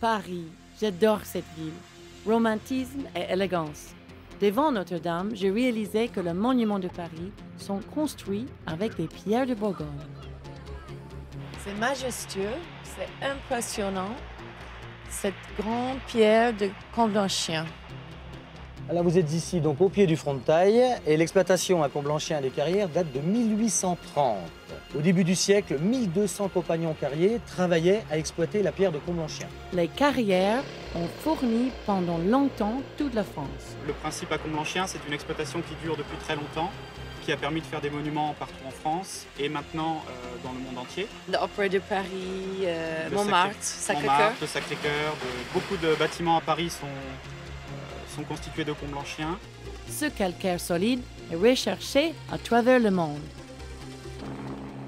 Paris, j'adore cette ville. Romantisme et élégance. Devant Notre-Dame, j'ai réalisé que les monuments de Paris sont construits avec des pierres de Bourgogne. C'est majestueux, c'est impressionnant, cette grande pierre de Comblanchien. Alors vous êtes ici donc au pied du Frontail et l'exploitation à Comblanchien des carrières date de 1830. Au début du siècle, 1200 compagnons carriers travaillaient à exploiter la pierre de Comblanchien. Les carrières ont fourni pendant longtemps toute la France. Le principe à Comblanchien, c'est une exploitation qui dure depuis très longtemps, qui a permis de faire des monuments partout en France et maintenant dans le monde entier. L'Opéra de Paris, Montmartre, Sacré-Cœur. Montmartre, Sacré-Cœur, beaucoup de bâtiments à Paris sont constitués de Comblanchien. Ce calcaire solide est recherché à travers le monde.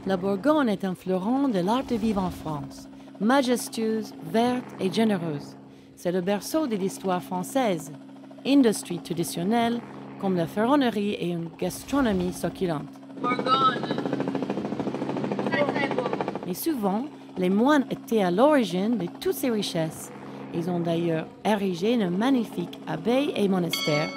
La Bourgogne est un fleuron de l'art de vivre en France, majestueuse, verte et généreuse. C'est le berceau de l'histoire française, industrie traditionnelle comme la ferronnerie et une gastronomie succulente. Bourgogne, très très beau. Mais souvent, les moines étaient à l'origine de toutes ces richesses. Ils ont d'ailleurs érigé une magnifique abbaye et monastère.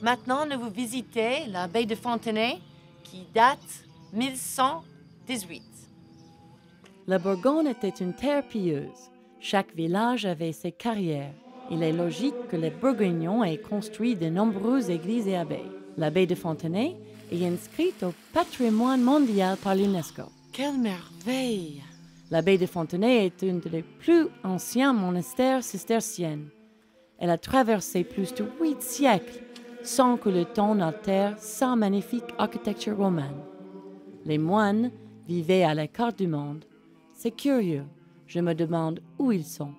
Maintenant, nous vous visitez l'abbaye de Fontenay, qui date 1118. La Bourgogne était une terre pieuse. Chaque village avait ses carrières. Il est logique que les Bourguignons aient construit de nombreuses églises et abbayes. L'abbaye de Fontenay est inscrite au patrimoine mondial par l'UNESCO. Quelle merveille! L'abbaye de Fontenay est une des plus anciens monastères cisterciens. Elle a traversé plus de 8 siècles sans que le temps n'altère sa magnifique architecture romane. Les moines vivaient à l'écart du monde. C'est curieux. Je me demande où ils sont.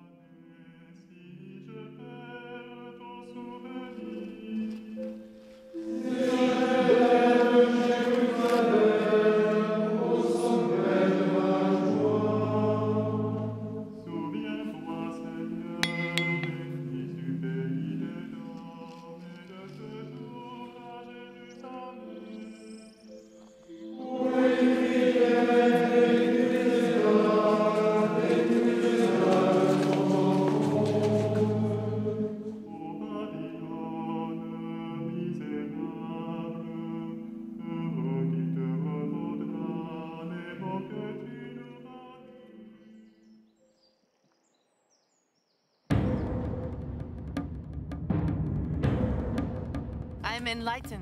I'm enlightened.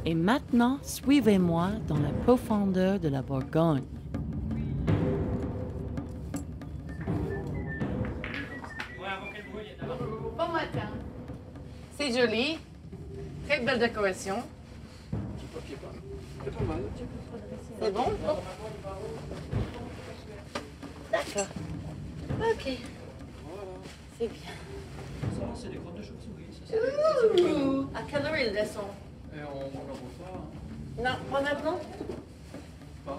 Et maintenant, suivez-moi dans la profondeur de la Bourgogne. Bon matin. C'est joli. Très belle décoration. C'est bon? D'accord. Ok. C'est bien. Ça, c'est des grottes de chauve-souris. Ouh! À quelle heure ils descendent? On la voit pas. Non, pas maintenant? Pas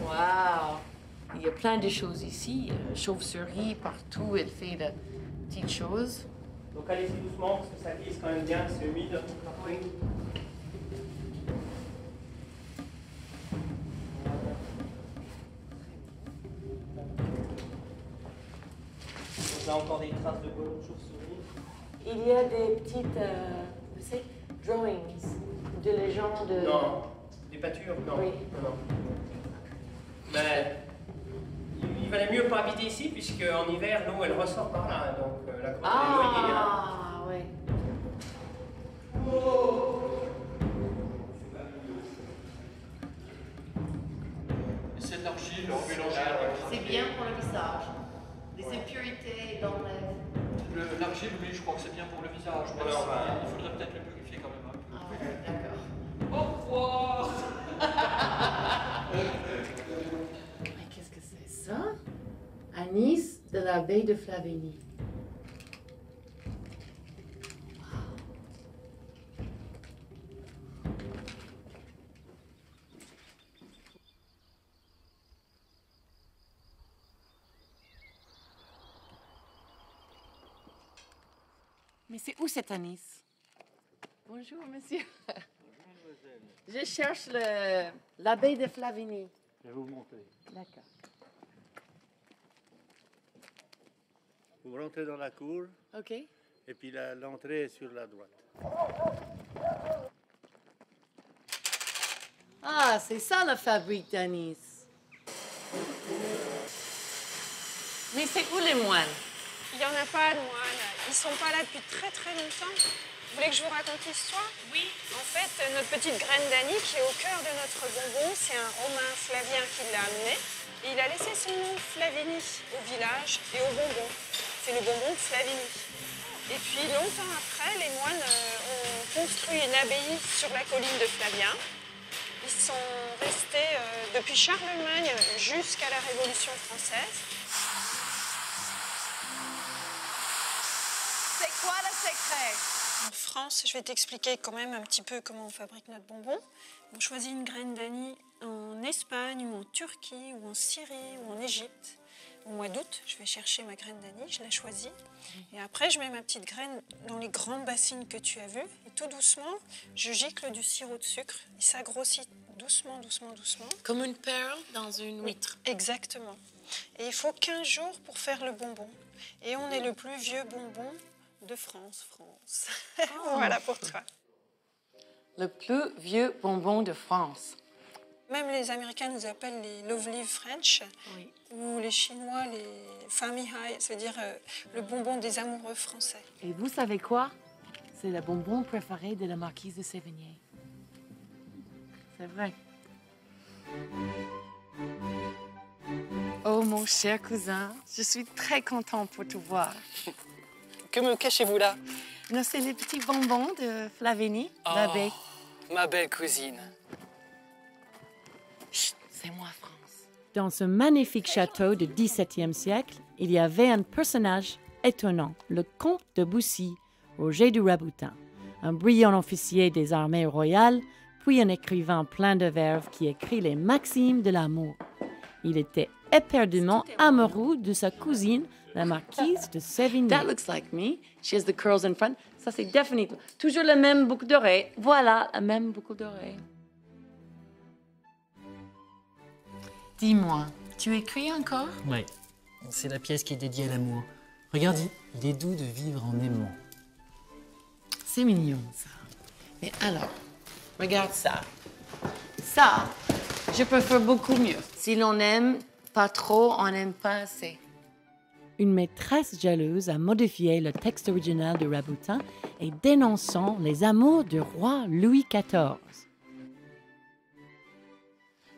Wow! Il y a plein de choses ici. Chauve-souris partout, elle fait de petites choses. Donc allez-y doucement parce que ça glisse quand même bien, c'est humide. Oui. On a encore des traces de colons de chauve-souris. Il y a des petites, vous savez, drawings de légendes. Non, des pâtures, non. Oui. Non. Mais il valait mieux pas habiter ici puisque en hiver l'eau elle ressort par là, donc la grotte est noyée. Ah, oui. C'est de l'argile mélangée avec. C'est bien pour le visage. Les impurités dans les... L'argile, oui, je crois que c'est bien pour le visage. Mais Alors, il faudrait peut-être le purifier quand même un peu. Ah, d'accord. la baie de Flavigny. Mais c'est où cet anis? Bonjour, monsieur. Je cherche la baie de Flavigny. Je vais vous montrer. D'accord. Vous rentrez dans la cour OK. et puis l'entrée est sur la droite. Ah, c'est ça la fabrique d'anis. Mais c'est où les moines? Il n'y en a pas de moines. Ils sont pas là depuis très très longtemps. Vous voulez que je vous raconte l'histoire? Oui. En fait, notre petite graine d'anis qui est au cœur de notre bonbon, c'est un Romain Flavien qui l'a amené. Et il a laissé son nom Flavigny au village et au bonbon. C'est le bonbon de Flavigny. Et puis longtemps après, les moines ont construit une abbaye sur la colline de Flavien. Ils sont restés depuis Charlemagne jusqu'à la Révolution française. C'est quoi le secret? En France, je vais t'expliquer quand même un petit peu comment on fabrique notre bonbon. On choisit une graine d'anis en Espagne ou en Turquie ou en Syrie ou en Égypte. Au mois d'août, je vais chercher ma graine d'anis, je la choisis. Et après, je mets ma petite graine dans les grandes bassines que tu as vues. Et tout doucement, je gicle du sirop de sucre. Et ça grossit doucement, doucement, doucement. Comme une perle dans une huître. Exactement. Et il faut 15 jours pour faire le bonbon. Et on est le plus vieux bonbon de France. Voilà pour toi. Le plus vieux bonbon de France. Même les Américains nous appellent les lovely French, Oui. ou les Chinois, les family high, c'est-à-dire le bonbon des amoureux français. Et vous savez quoi? C'est le bonbon préféré de la marquise de Sévigné. C'est vrai. Oh, mon cher cousin, je suis très contente pour te voir. Que me cachez-vous là? Non, c'est les petits bonbons de Flavigny, l'abbé. Ma belle cousine. Chut, c'est moi, France. Dans ce magnifique château du XVIIe siècle, il y avait un personnage étonnant, le comte de Bussy, Roger du Raboutin, un brillant officier des armées royales, puis un écrivain plein de verve qui écrit les maximes de l'amour. Il était éperdument amoureux de sa cousine, la marquise de Sévigné. That looks like me. She has the curls in front. Ça, c'est définitivement. Toujours la même boucle d'oreille. Voilà, la même boucle d'oreille. Dis-moi, tu écris encore? Ouais, c'est la pièce qui est dédiée à l'amour. Regarde, il est doux de vivre en aimant. C'est mignon, ça. Mais alors, regarde ça. Ça, je préfère beaucoup mieux. Si l'on n'aime pas trop, on n'aime pas assez. Une maîtresse jalouse a modifié le texte original de Raboutin et dénonçant les amours du roi Louis XIV.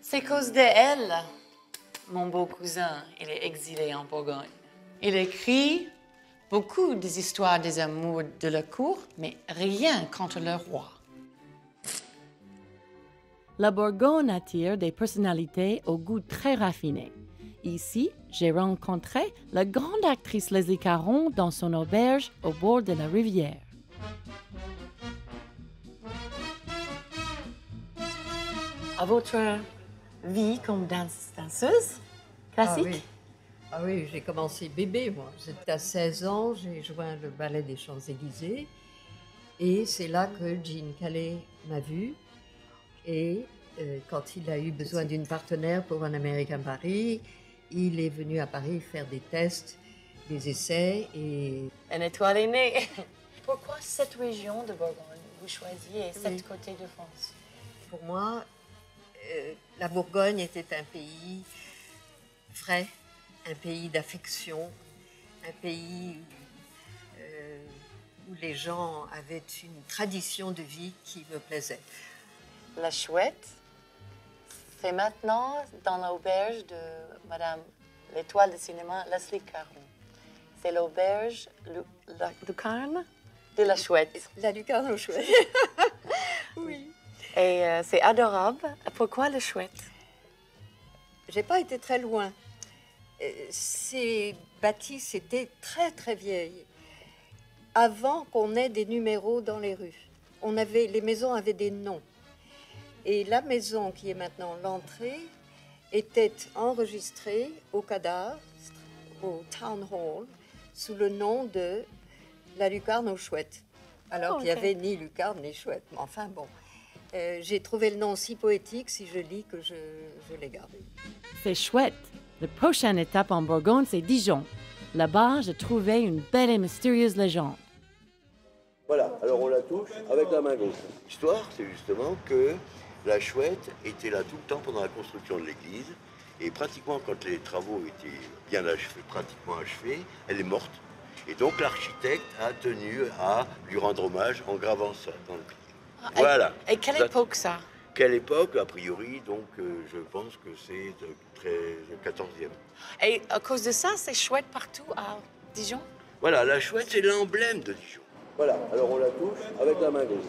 C'est cause d'elle. Mon beau cousin, il est exilé en Bourgogne. Il écrit beaucoup des histoires des amours de la cour, mais rien contre le roi. La Bourgogne attire des personnalités au goût très raffiné. Ici, j'ai rencontré la grande actrice Leslie Caron dans son auberge au bord de la rivière. À votre vie comme danseuse classique? Ah oui, j'ai commencé bébé, moi. J'étais à 16 ans, j'ai joint le ballet des Champs-Élysées. Et c'est là que Gene Kelly m'a vue. Et quand il a eu besoin d'une partenaire pour un American Paris, il est venu à Paris faire des tests, des essais et... Une étoile est née. Pourquoi cette région de Bourgogne vous choisiez cet côté de France? Pour moi, la Bourgogne était un pays vrai, un pays d'affection, un pays où les gens avaient une tradition de vie qui me plaisait. La Chouette, c'est maintenant dans l'auberge de Madame l'étoile de cinéma Leslie Caron. C'est l'auberge Lucarne de la Chouette. La Lucarne aux Chouettes. Oui. Et c'est adorable. Pourquoi la Chouette? J'ai pas été très loin. ces bâtisses étaient très très vieilles. Avant qu'on ait des numéros dans les rues, les maisons avaient des noms. Et la maison qui est maintenant l'entrée était enregistrée au cadastre, au Town Hall, sous le nom de la lucarne aux chouettes. Alors qu'il n'y avait ni lucarne ni chouette. Mais enfin bon, j'ai trouvé le nom si poétique, si joli, que je l'ai gardé. C'est chouette. La prochaine étape en Bourgogne, c'est Dijon. Là-bas, j'ai trouvé une belle et mystérieuse légende. Voilà, alors on la touche avec la main gauche. L'histoire, c'est justement que la chouette était là tout le temps pendant la construction de l'église. Et pratiquement, quand les travaux étaient bien achevés, pratiquement achevés, elle est morte. Et donc l'architecte a tenu à lui rendre hommage en gravant ça dans le pilier. Voilà. Et quelle époque ça? Quelle époque? A priori, donc, je pense que c'est le 14e. Et à cause de ça, c'est chouette partout à Dijon? Voilà, la chouette, c'est l'emblème de Dijon. Voilà, alors on la touche avec la main gauche.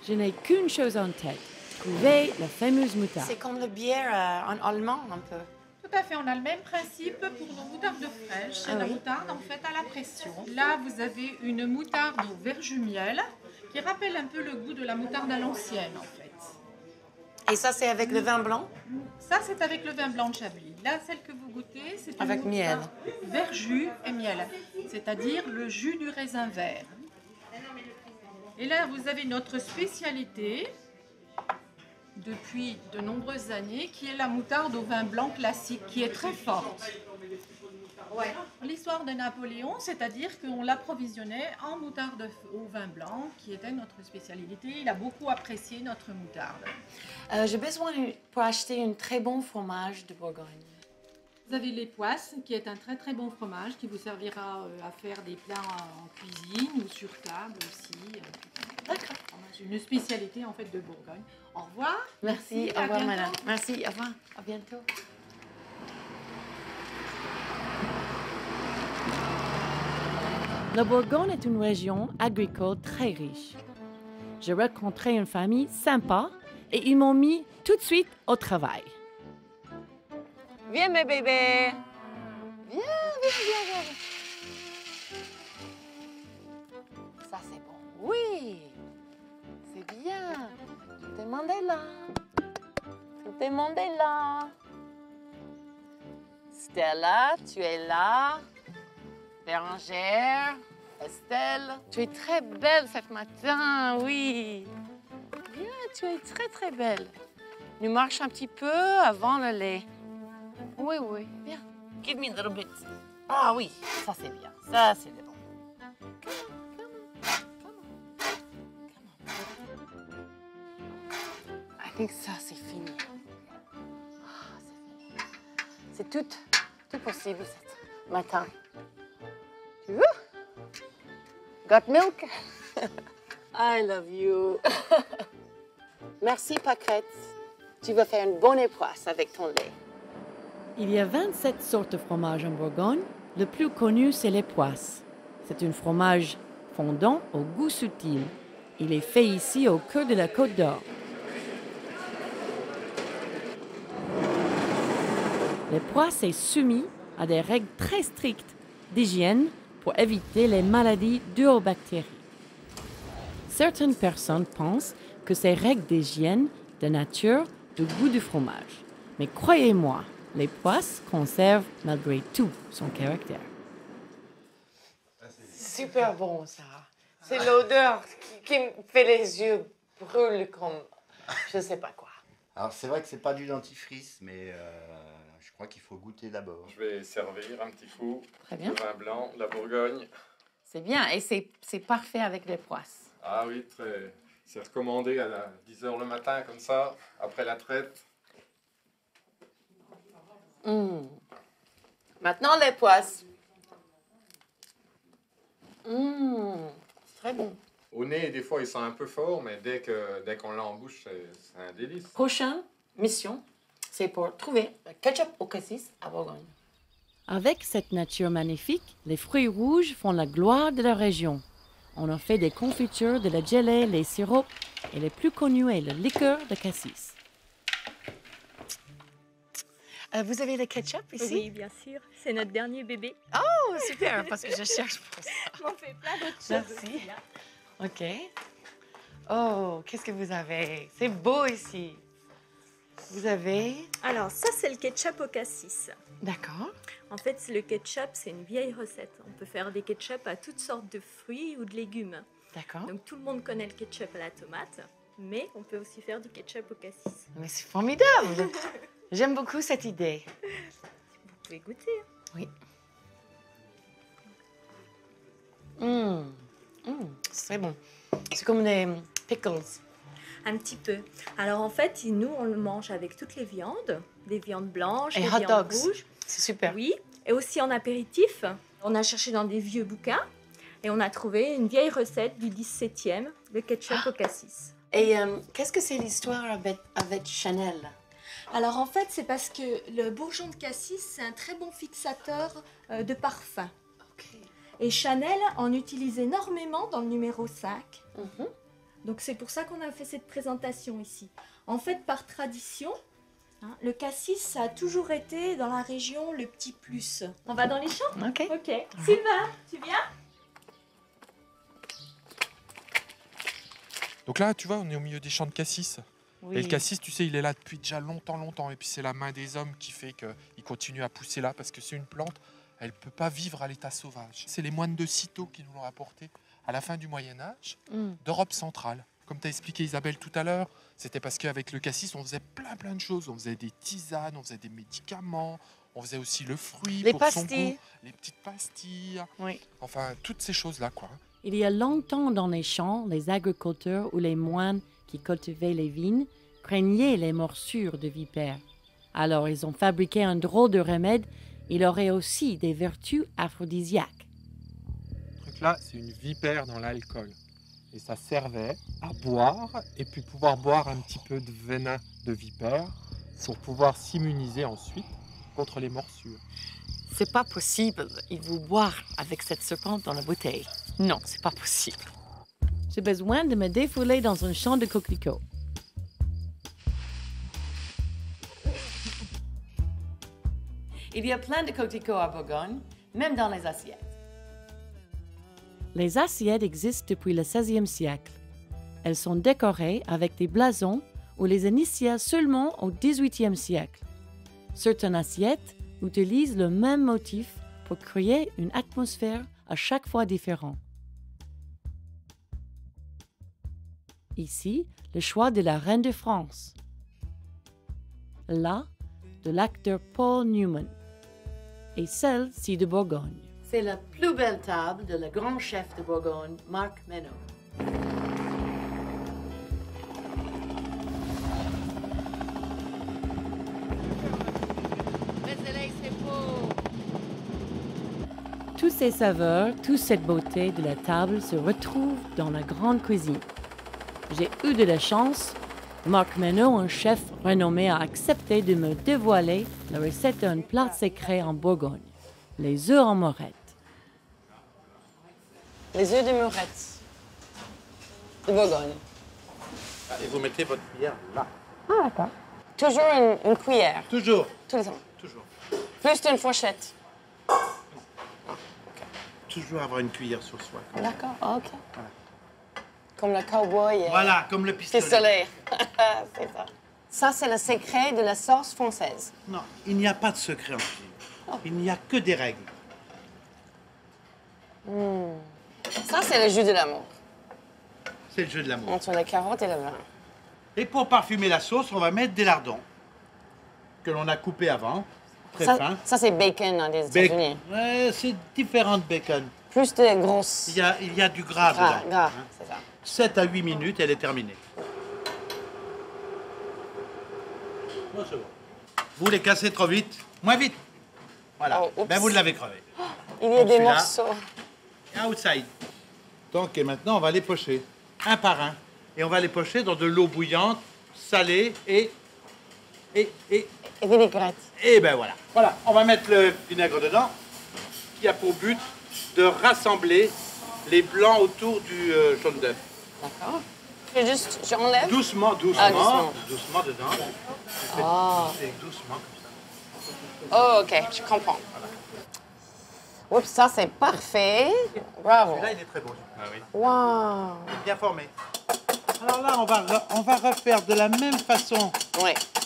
Je n'ai qu'une chose en tête, trouver la fameuse moutarde. C'est comme la bière en allemand, un peu. Tout à fait, on a le même principe pour nos moutardes fraîches. C'est la moutarde en fait à la pression. Là, vous avez une moutarde au verjus miel qui rappelle un peu le goût de la moutarde à l'ancienne en fait. Et ça, c'est avec le vin blanc? Ça, c'est avec le vin blanc de Chablis. Là, celle que vous goûtez, c'est avec miel. Verjus et miel, c'est-à-dire le jus du raisin vert. Et là, vous avez notre spécialité depuis de nombreuses années, qui est la moutarde au vin blanc classique, qui est très forte. L'histoire de Napoléon, c'est-à-dire qu'on l'approvisionnait en moutarde au vin blanc, qui était notre spécialité. Il a beaucoup apprécié notre moutarde. J'ai besoin pour acheter un très bon fromage de Bourgogne. Vous avez les poisses, qui est un très très bon fromage, qui vous servira à faire des plats en cuisine ou sur table aussi. D'accord. C'est une spécialité en fait de Bourgogne. Au revoir. Merci, au revoir madame. Merci, au revoir. À bientôt. La Bourgogne est une région agricole très riche. J'ai rencontré une famille sympa et ils m'ont mis tout de suite au travail. Viens mes bébés. Viens. Ça c'est bon. Oui. C'est bien. Tout est Mandela. Tout est Mandela. Stella, tu es là. Bérangère, Estelle. Tu es très belle ce matin, oui. Bien, tu es très très belle. Nous marchons un petit peu avant le lait. Oui, bien. Give me a little bit. Ah oui, ça c'est bien. Ça c'est bon. I think ça c'est fini. Ah, c'est fini. C'est tout possible ce matin. Woo! Got milk? I love you. Merci, Pâquerette. Tu vas faire une bonne époisse avec ton lait. Il y a 27 sortes de fromage en Bourgogne. Le plus connu, c'est l'époisse. C'est un fromage fondant au goût subtil. Il est fait ici au cœur de la Côte d'Or. L'époisse est soumise à des règles très strictes d'hygiène pour éviter les maladies dues aux bactéries. Certaines personnes pensent que ces règles d'hygiène dénaturent le goût du fromage. Mais croyez-moi, l'époisse conserve malgré tout son caractère. Super bon, ça. C'est l'odeur qui me fait les yeux brûler comme je ne sais pas quoi. Alors c'est vrai que c'est pas du dentifrice, mais je crois qu'il faut goûter d'abord. Je vais servir un petit coup. Très bien. De vin blanc de la Bourgogne. C'est bien, et c'est parfait avec les poisses. Ah oui, très. C'est recommandé à 10h le matin, comme ça, après la traite. Maintenant, les poisses. Très bon. Au nez, des fois, il sent un peu fort, mais dès qu'on l'a en bouche, c'est un délice. Prochaine mission, c'est pour trouver le ketchup au cassis à Bourgogne. Avec cette nature magnifique, les fruits rouges font la gloire de la région. On en fait des confitures, de la gelée, les sirops, et les plus connus est le liqueur de cassis. Vous avez le ketchup ici? Oui, bien sûr. C'est notre dernier bébé. Oh, super, parce que je cherche pour ça. On fait plein d'autres choses. Merci. OK. Oh, qu'est-ce que vous avez? C'est beau ici. Vous avez... Alors, ça, c'est le ketchup au cassis. D'accord. En fait, le ketchup, c'est une vieille recette. On peut faire des ketchup à toutes sortes de fruits ou de légumes. D'accord. Donc, tout le monde connaît le ketchup à la tomate, mais on peut aussi faire du ketchup au cassis. Mais c'est formidable! J'aime beaucoup cette idée. Vous pouvez goûter. Oui. C'est bon. C'est comme des pickles. Un petit peu. Alors en fait, nous, on le mange avec toutes les viandes, des viandes blanches, Et des hot viandes dogs. rouges. C'est super. Oui, et aussi en apéritif. On a cherché dans des vieux bouquins et on a trouvé une vieille recette du 17e, le ketchup au cassis. Et qu'est-ce que c'est l'histoire avec Chanel? Alors en fait, c'est parce que le bourgeon de cassis, c'est un très bon fixateur de parfum. Et Chanel en utilise énormément dans le numéro 5. Donc c'est pour ça qu'on a fait cette présentation ici. En fait, par tradition, hein, le cassis, ça a toujours été dans la région le petit plus. On va dans les champs? OK. Ok. Sylvain, tu viens? Donc là, tu vois, on est au milieu des champs de cassis. Oui. Et le cassis, tu sais, il est là depuis déjà longtemps. Et puis c'est la main des hommes qui fait qu'il continue à pousser là, parce que c'est une plante, elle ne peut pas vivre à l'état sauvage. C'est les moines de Cîteaux qui nous l'ont apporté à la fin du Moyen-Âge, d'Europe centrale. Comme tu as expliqué, Isabelle, tout à l'heure, c'était parce qu'avec le cassis, on faisait plein de choses. On faisait des tisanes, on faisait des médicaments, on faisait aussi le fruit Les pour pastilles. son goût, les petites pastilles. Oui. Enfin, toutes ces choses-là, quoi. Il y a longtemps dans les champs, les agriculteurs ou les moines qui cultivaient les vignes craignaient les morsures de vipères. Alors ils ont fabriqué un drôle de remède. Il aurait aussi des vertus aphrodisiaques. Ce truc-là, c'est une vipère dans l'alcool. Et ça servait à boire et puis pouvoir boire un petit peu de venin de vipère pour pouvoir s'immuniser ensuite contre les morsures. C'est pas possible. Il vous boire avec cette serpente dans la bouteille. Non, c'est pas possible. J'ai besoin de me défouler dans un champ de coquelicots. Il y a plein de coquelicots à Bourgogne, même dans les assiettes. Les assiettes existent depuis le XVIe siècle. Elles sont décorées avec des blasons ou les initiales seulement au XVIIIe siècle. Certaines assiettes utilisent le même motif pour créer une atmosphère à chaque fois différente. Ici, le choix de la reine de France. Là, de l'acteur Paul Newman. Et celle-ci de Bourgogne. C'est la plus belle table de le grand chef de Bourgogne, Marc Menot. Toutes ces saveurs, toute cette beauté de la table se retrouvent dans la grande cuisine. J'ai eu de la chance. Marc Menot, un chef renommé, a accepté de me dévoiler la recette d'un plat secret en Bourgogne, les œufs en morette. Les œufs de morette de Bourgogne. Et vous mettez votre cuillère là. Ah, d'accord. Toujours une cuillère. Toujours. Tout le temps. Toujours. Plus d'une fourchette. Toujours avoir une cuillère sur soi. D'accord, ok. Voilà. Comme le cowboy. Voilà, comme le pistolet. C'est ça. Ça, c'est le secret de la sauce française. Non, il n'y a pas de secret en cuisine. Il n'y a que des règles. Ça, c'est le jus de l'amour. C'est le jeu de l'amour. Entre la carotte et le vin. Et pour parfumer la sauce, on va mettre des lardons que l'on a coupés avant, très Ça, fins. ça c'est bacon dans les États-Unis. Ouais, c'est différent de bacon. Plus de grosses. Il y a du gras dedans. Gras, hein. c'est ça. 7 à 8 minutes, elle est terminée. Bon, c'est bon. Vous les cassez trop vite. Moins vite. Voilà. Oh, Ben, vous l'avez crevé. Il y a Donc, des celui-là, morceaux. Outside. Donc, et maintenant, on va les pocher, un par un. Et on va les pocher dans de l'eau bouillante, salée et vinaigrette. Et ben voilà. Voilà, on va mettre le vinaigre dedans, qui a pour but de rassembler les blancs autour du jaune d'œuf. D'accord. J'enlève. Doucement, doucement. Ah, doucement. Doucement dedans. Ah. C'est doucement comme ça. Oh, OK, je comprends. Oups, ça, c'est parfait. Bravo. Celui-là, il est très beau. Ah oui. Wow. Il est bien formé. Alors là, on va refaire de la même façon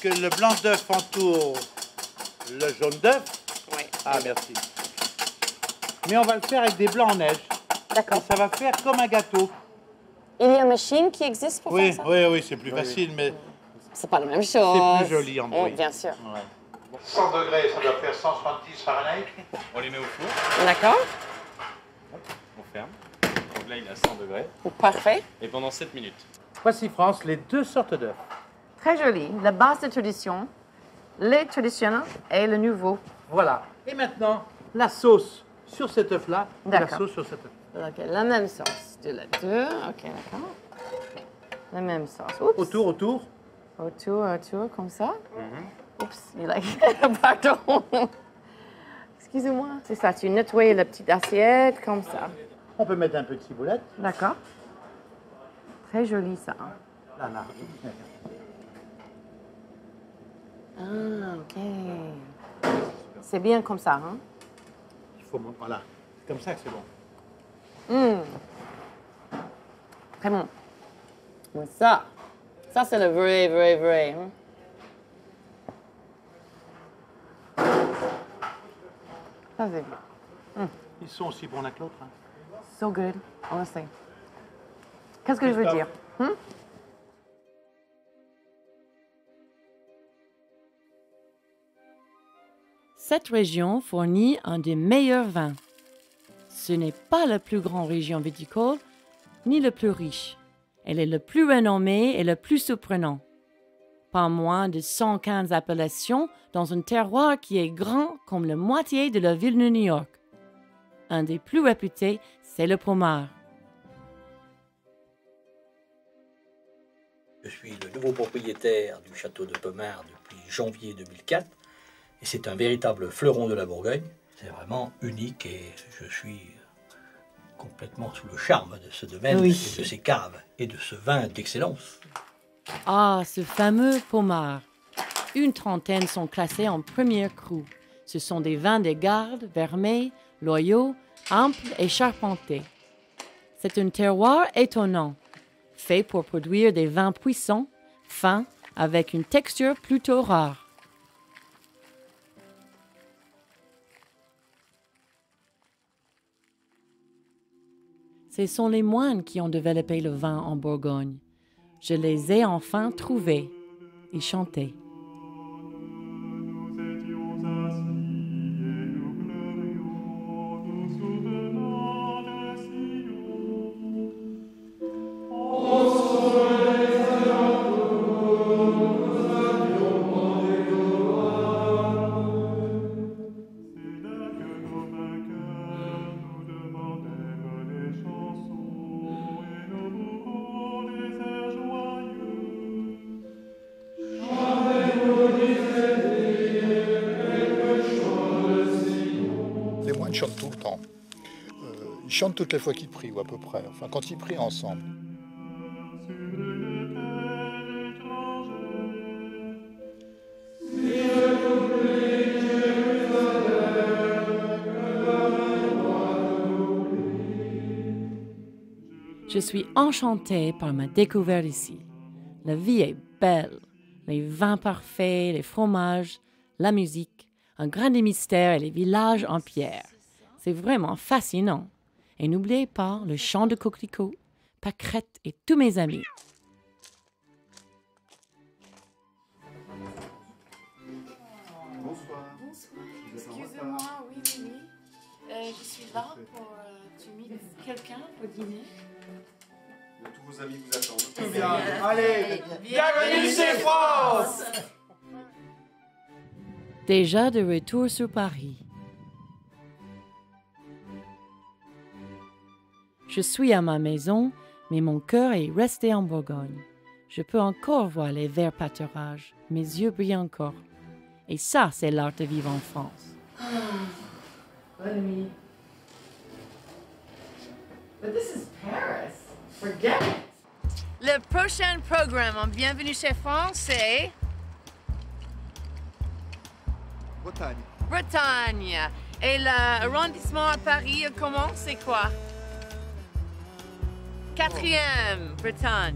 que le blanc d'œuf entoure le jaune d'œuf. Oui. Ah, merci. Mais on va le faire avec des blancs en neige. D'accord. Ça va faire comme un gâteau. Il y a une machine qui existe pour faire ça? Oui, c'est plus facile, mais... C'est pas la même chose. C'est plus joli en bruit. Bien sûr. Ouais. 100 degrés, ça doit faire 170 Fahrenheit. On les met au four. D'accord. On ferme. Donc là, il est à 100 degrés. Parfait. Et pendant 7 minutes. Voici, France, les deux sortes d'œufs. Très joli. La base de tradition, le traditionnel et le nouveau. Voilà. Et maintenant, la sauce sur cet œuf-là. La D'accord. sauce sur cet œuf. OK, la même sauce. De la deux. OK, d'accord. La même sauce. Oups. Autour. Autour, comme ça. Oups, il a... Pardon. Excusez-moi. C'est ça, tu nettoies la petite assiette, comme ça. On peut mettre un peu de ciboulette. D'accord. Très joli, ça. Là. Ah, OK. C'est bien comme ça, hein? Il faut... Voilà. C'est comme ça que c'est bon. Très bon. Mais ça c'est le vrai. Hein? Ça, c'est bon. Ils sont aussi bons l'un que l'autre. Hein. So good, honestly. Qu'est-ce que je veux dire? Cette région fournit un des meilleurs vins. Ce n'est pas la plus grande région viticole, ni la plus riche. Elle est le plus renommée et le plus surprenant. Pas moins de 115 appellations dans un terroir qui est grand comme la moitié de la ville de New York. Un des plus réputés, c'est le Pommard. Je suis le nouveau propriétaire du château de Pommard depuis janvier 2004 et c'est un véritable fleuron de la Bourgogne. C'est vraiment unique et je suis complètement sous le charme de ce domaine et de ses caves et de ce vin d'excellence. Ah, ce fameux Pommard. Une trentaine sont classés en première crue. Ce sont des vins de garde, vermeils, loyaux, amples et charpentés. C'est un terroir étonnant, fait pour produire des vins puissants, fins, avec une texture plutôt rare. Ce sont les moines qui ont développé le vin en Bourgogne. Je les ai enfin trouvés et chantés. Ils chantent tout le temps. Ils chantent toutes les fois qu'ils prient, ou à peu près. Enfin, quand ils prient ensemble. Je suis enchantée par ma découverte ici. La vie est belle. Les vins parfaits, les fromages, la musique, un grand mystère et les villages en pierre. C'est vraiment fascinant. Et n'oubliez pas le chant de coquelicots, pâquerettes et tous mes amis. Bonsoir. Excusez-moi, oui. Je suis là pour... tu mets quelqu'un pour dîner? Tous vos amis vous attendent. Tout bien. Allez, bienvenue chez France! Déjà de retour sur Paris. Je suis à ma maison, mais mon cœur est resté en Bourgogne. Je peux encore voir les verts pâturages, mes yeux brillent encore. Et ça, c'est l'art de vivre en France. Bonne nuit. But this is Paris. Forget it. Le prochain programme en Bienvenue chez France, c'est... Votre Bretagne. Bretagne. Et l'arrondissement à Paris, comment, c'est quoi? 4e, Bretagne.